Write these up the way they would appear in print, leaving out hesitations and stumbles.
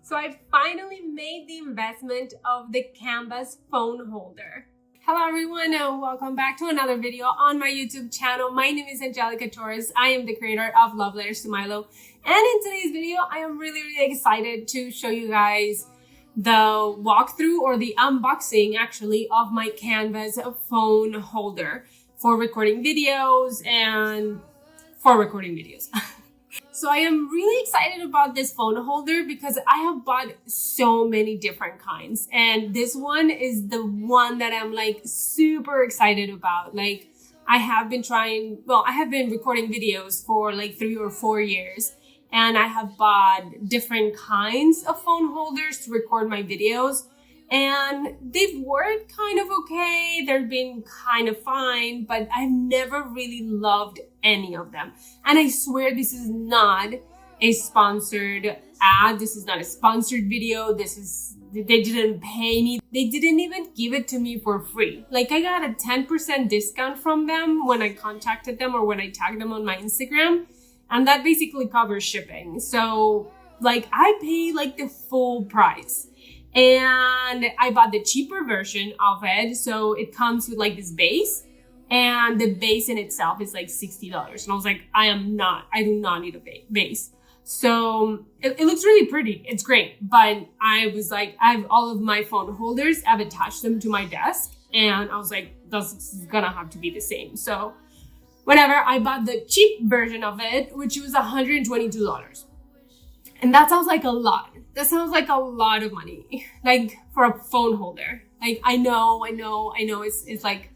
So I finally made the investment of the Canvas phone holder. Hello everyone and welcome back to another video on my YouTube channel. My name is Angelica Torres. I am the creator of Love Letters to Milo. And in today's video, I am really excited to show you guys the walkthrough or the unboxing actually of my Canvas phone holder for recording videos So I am really excited about this phone holder because I have bought so many different kinds. And this one is the one that I'm like super excited about. Like I have been recording videos for like 3 or 4 years. And I have bought different kinds of phone holders to record my videos. And they've worked kind of okay. They've been kind of fine, but I've never really loved any of them. And I swear this is not a sponsored ad. This is not a sponsored video. They didn't pay me. They didn't even give it to me for free. Like I got a 10% discount from them when I contacted them or when I tagged them on my Instagram. And that basically covers shipping. So like I pay like the full price. And I bought the cheaper version of it. So it comes with like this base. And the base in itself is like $60. And I was like, I do not need a base. So it looks really pretty. It's great. But I was like, I have all of my phone holders. I've attached them to my desk. And I was like, this is gonna have to be the same. So whatever, I bought the cheap version of it, which was $122. And that sounds like a lot. That sounds like a lot of money, like for a phone holder. Like I know it's like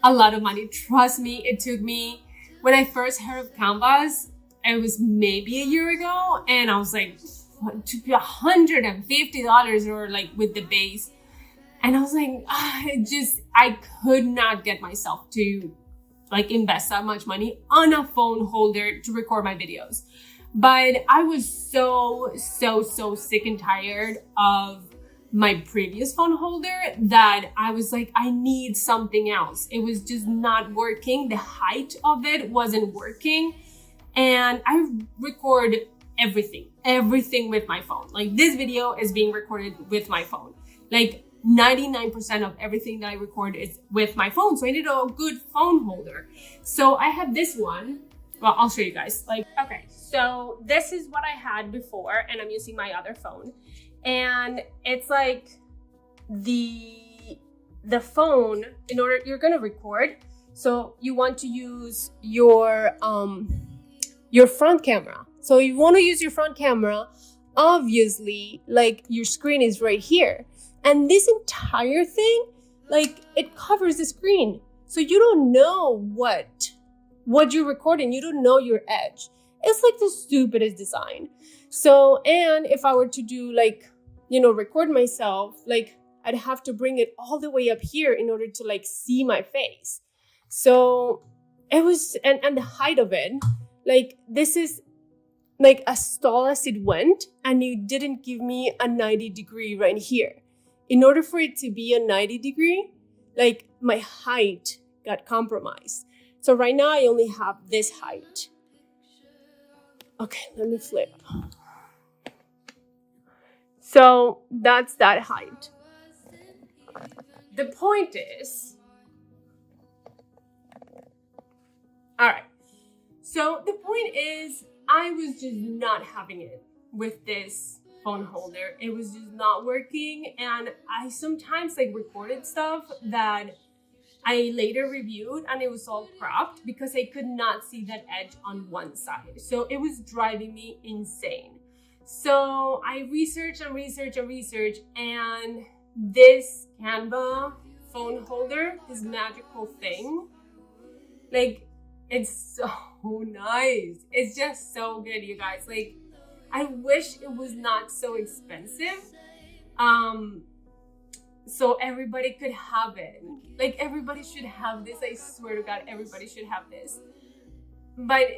a lot of money. Trust me, it took me, when I first heard of Canvas, it was maybe a year ago. And I was like, to be $150 or like with the base. And I was like, I could not get myself to like invest that much money on a phone holder to record my videos. But I was so sick and tired of my previous phone holder that I was like, I need something else. It was just not working. The height of it wasn't working. And I record everything with my phone. Like this video is being recorded with my phone. Like 99% of everything that I record is with my phone. So I need a good phone holder. So I have this one. Well, I'll show you guys. Okay, so this is what I had before, and I'm using my other phone. And it's like the phone, in order, you're gonna record. So you want to use your front camera. So you want to use your front camera, obviously, like your screen is right here. And this entire thing, like it covers the screen. So you don't know what you're recording. You don't know your edge. It's like the stupidest design. So, and if I were to do like, record myself, like I'd have to bring it all the way up here in order to like see my face. So it was, and the height of it, like this is like as tall as it went, and you didn't give me a 90-degree right here. In order for it to be a 90-degree, like my height got compromised. So right now I only have this height. Okay, let me flip. So that's that height. The point is, all right. So the point is, I was just not having it with this phone holder. It was just not working. And I sometimes like recorded stuff that I later reviewed and it was all cropped because I could not see that edge on one side. So it was driving me insane. So I researched and this Canva phone holder, this magical thing, like it's so nice. It's just so good, you guys. Like I wish it was not so expensive. So everybody could have it. Like everybody should have this. I swear to God, everybody should have this. But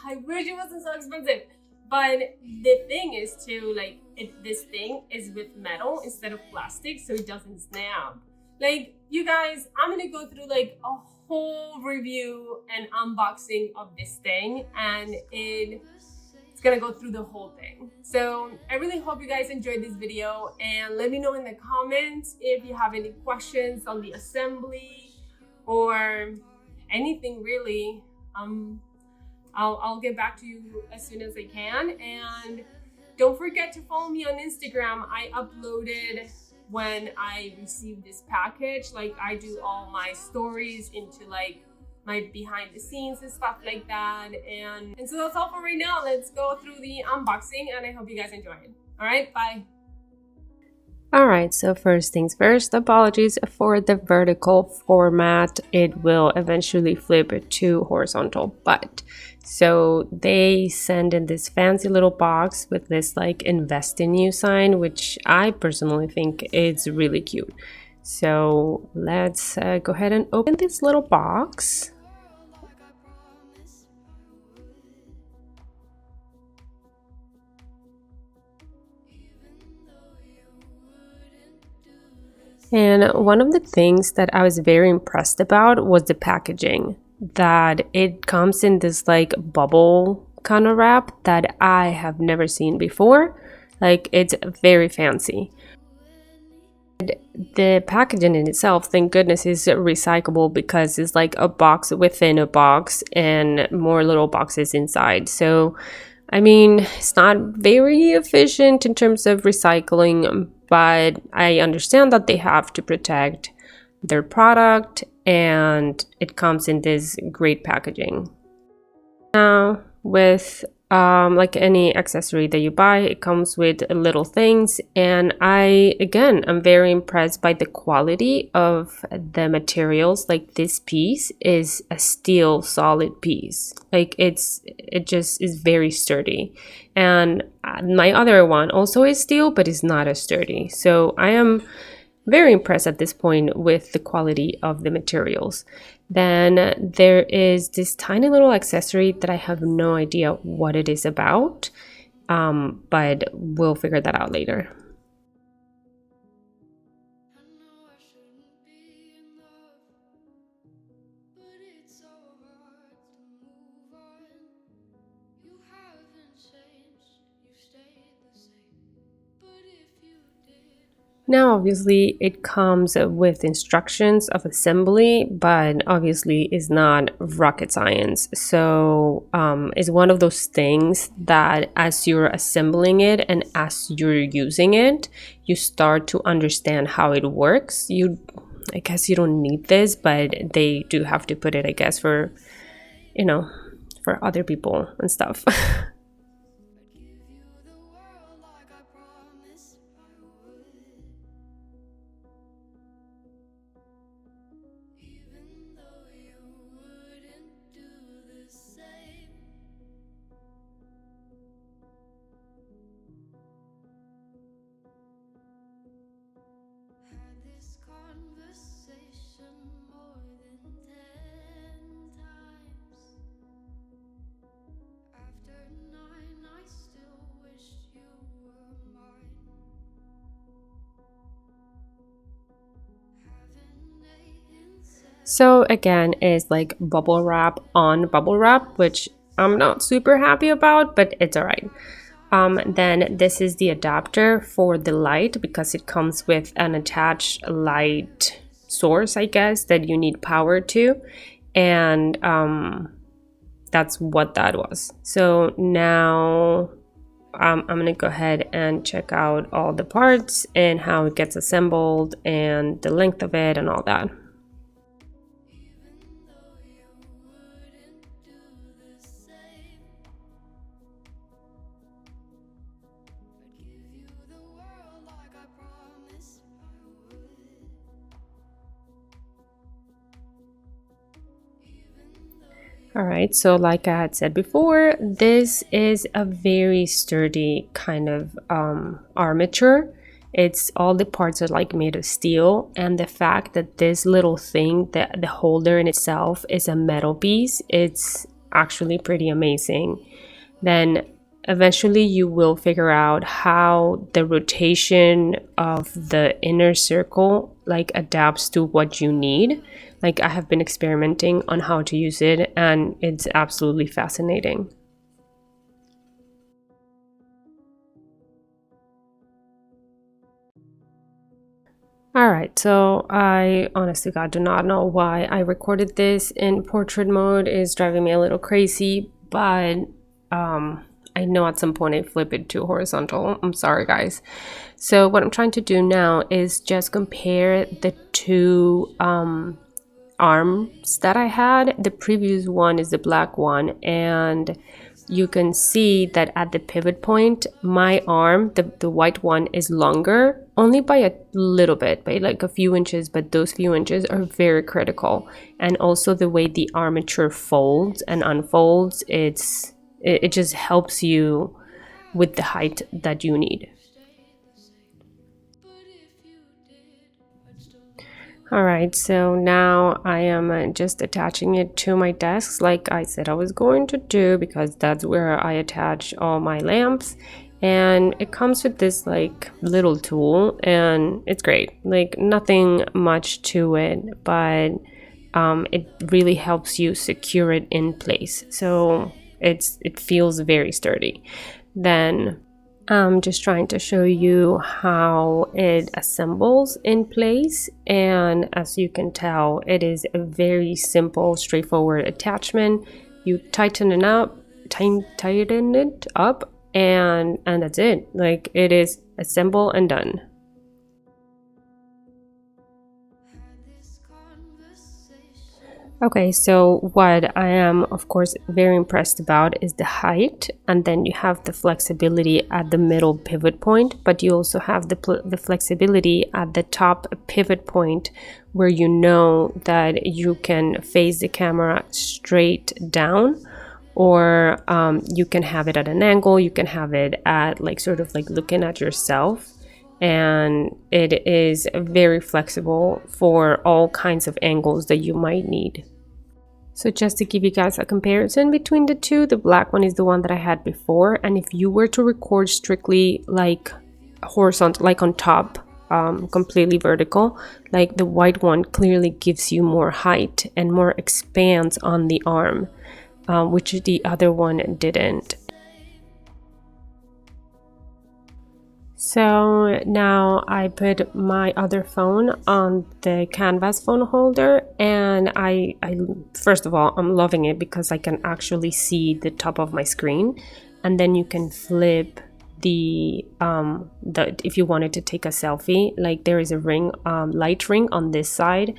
I wish it wasn't so expensive. But the thing is too, like this thing is with metal instead of plastic, so it doesn't snap. Like you guys, I'm gonna go through like a whole review and unboxing of this thing, and it's it's gonna go through the whole thing. So I really hope you guys enjoyed this video, and let me know in the comments if you have any questions on the assembly or anything really. I'll get back to you as soon as I can. And don't forget to follow me on Instagram. I uploaded when I received this package. Like, I do all my stories into like my behind the scenes and stuff like that. And so that's all for right now. Let's go through the unboxing, and I hope you guys enjoy it. All right, bye. Alright, so first things first, apologies for the vertical format. It will eventually flip to horizontal, but so they send in this fancy little box with this like invest in you sign, which I personally think is really cute. So let's go ahead and open this little box. And one of the things that I was very impressed about was the packaging, that it comes in this like bubble kind of wrap that I have never seen before. Like, it's very fancy. The packaging in itself, thank goodness, is recyclable because it's like a box within a box and more little boxes inside. So I mean, it's not very efficient in terms of recycling, but I understand that they have to protect their product, and it comes in this great packaging. Now, with like any accessory that you buy, it comes with little things, and I'm very impressed by the quality of the materials. Like, this piece is a steel solid piece. Like, it just is very sturdy, and my other one also is steel, but is not as sturdy. So I am very impressed at this point with the quality of the materials. Then there is this tiny little accessory that I have no idea what it is about, but we'll figure that out later. Now, obviously, it comes with instructions of assembly, but obviously is not rocket science. So it's one of those things that as you're assembling it and as you're using it, you start to understand how it works. I guess you don't need this, but they do have to put it, I guess, for, you know, for other people and stuff. So again, it's like bubble wrap on bubble wrap, which I'm not super happy about, but it's all right. Then this is the adapter for the light, because it comes with an attached light source, I guess, that you need power to. And that's what that was. So now I'm gonna go ahead and check out all the parts and how it gets assembled and the length of it and all that. All right, so like I had said before, this is a very sturdy kind of armature. It's all the parts are like made of steel, and the fact that this little thing, the holder in itself, is a metal piece, it's actually pretty amazing. Then eventually you will figure out how the rotation of the inner circle like adapts to what you need. Like, I have been experimenting on how to use it, and it's absolutely fascinating. All right, so I honestly God do not know why I recorded this in portrait mode. It's driving me a little crazy, but I know at some point I flip it to horizontal. I'm sorry, guys. So what I'm trying to do now is just compare the two arms that I had. The previous one is the black one, and you can see that at the pivot point, my arm, the white one, is longer, only by a little bit, by like a few inches, but those few inches are very critical. And also the way the armature folds and unfolds, it just helps you with the height that you need. All right, so now I am just attaching it to my desk like I said I was going to do, because that's where I attach all my lamps. And it comes with this like little tool, and it's great. Like nothing much to it, but it really helps you secure it in place. So it feels very sturdy. Then I'm just trying to show you how it assembles in place, and as you can tell, it is a very simple, straightforward attachment. You tighten it up, and that's it. Like it is assemble and done. Okay, so what I am, of course, very impressed about is the height, and then you have the flexibility at the middle pivot point, but you also have the flexibility at the top pivot point, where you know that you can face the camera straight down, or you can have it at an angle, you can have it at like sort of like looking at yourself. And it is very flexible for all kinds of angles that you might need. So just to give you guys a comparison between the two, the black one is the one that I had before, and if you were to record strictly like horizontal, like on top, completely vertical, like the white one clearly gives you more height and more expanse on the arm, which the other one didn't. So now I put my other phone on the canvas phone holder, and I first of all, I'm loving it because I can actually see the top of my screen, and then you can flip the if you wanted to take a selfie, like there is a ring, light ring on this side,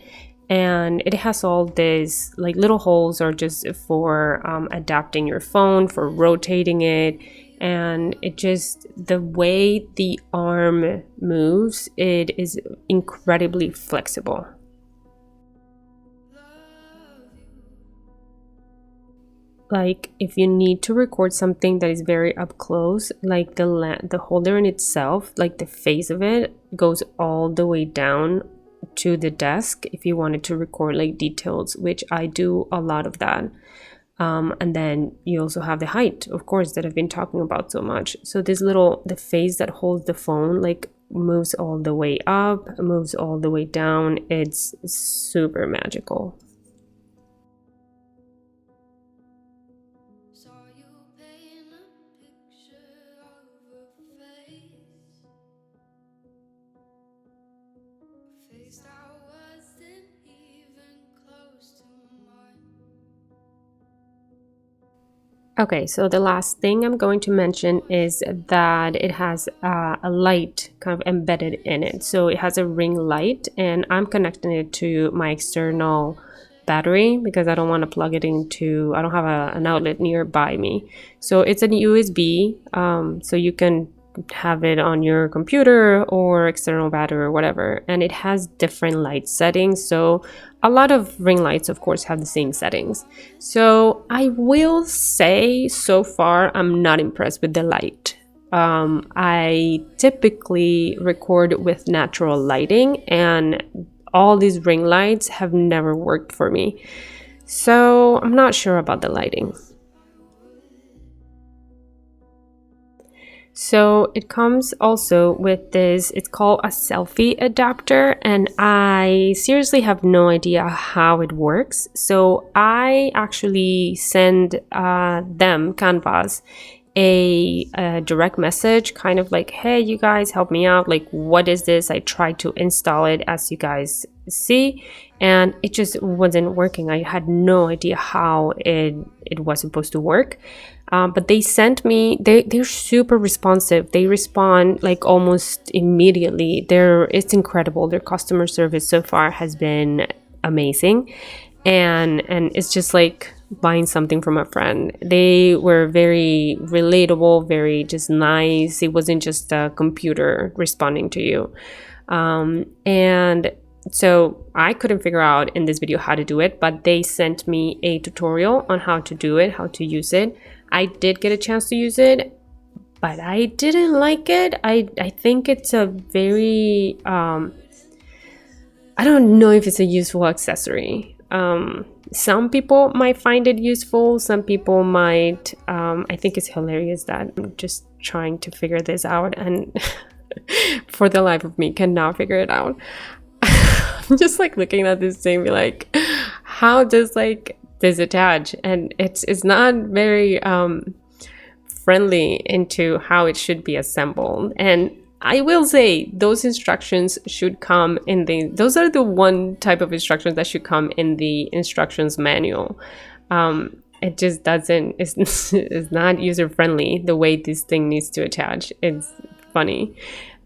and it has all these like little holes, or just for adapting your phone, for rotating it. And it just, the way the arm moves, it is incredibly flexible. Like if you need to record something that is very up close, like the holder in itself, like the face of it goes all the way down to the desk if you wanted to record like details, which I do a lot of that. And then you also have the height, of course, that I've been talking about so much. So this the face that holds the phone, like moves all the way up, moves all the way down. It's super magical. Okay, so the last thing I'm going to mention is that it has a light kind of embedded in it. So it has a ring light, and I'm connecting it to my external battery because I don't want to plug it into, I don't have an outlet nearby me. So it's an USB, so you can have it on your computer or external battery or whatever, and it has different light settings. So a lot of ring lights, of course, have the same settings. So I will say so far I'm not impressed with the light. I typically record with natural lighting, and all these ring lights have never worked for me. So I'm not sure about the lighting. So it comes also with this, it's called a selfie adapter, and I seriously have no idea how it works. So I actually send them, Canvas, a direct message, kind of like, hey, you guys help me out, like, what is this? I tried to install it, as you guys see, and it just wasn't working. I had no idea how it was supposed to work. But they sent me, they're super responsive. They respond like almost immediately. It's incredible. Their customer service so far has been amazing. And it's just like buying something from a friend. They were very relatable, very just nice. It wasn't just a computer responding to you. And so I couldn't figure out in this video how to do it, but they sent me a tutorial on how to do it, how to use it. I did get a chance to use it, but I didn't like it. I think it's a very, I don't know if it's a useful accessory. Some people might find it useful. Some people might, I think it's hilarious that I'm just trying to figure this out and for the life of me cannot figure it out. I'm just like looking at this thing, be like, how does like this attach? And it's not very friendly into how it should be assembled. And I will say those instructions should come in those are the one type of instructions that should come in the instructions manual. It just doesn't, it's not user friendly the way this thing needs to attach. It's funny.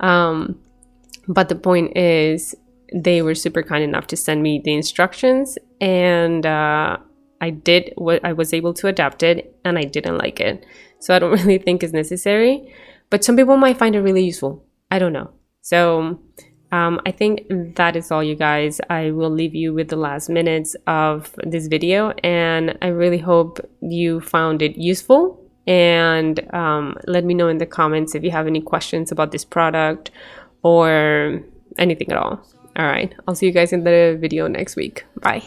But the point is, they were super kind enough to send me the instructions, and I was able to adapt it, and I didn't like it. So I don't really think it's necessary, but some people might find it really useful. I don't know. So I think that is all, you guys. I will leave you with the last minutes of this video, and I really hope you found it useful. And let me know in the comments if you have any questions about this product or anything at all. All right, I'll see you guys in the video next week. Bye.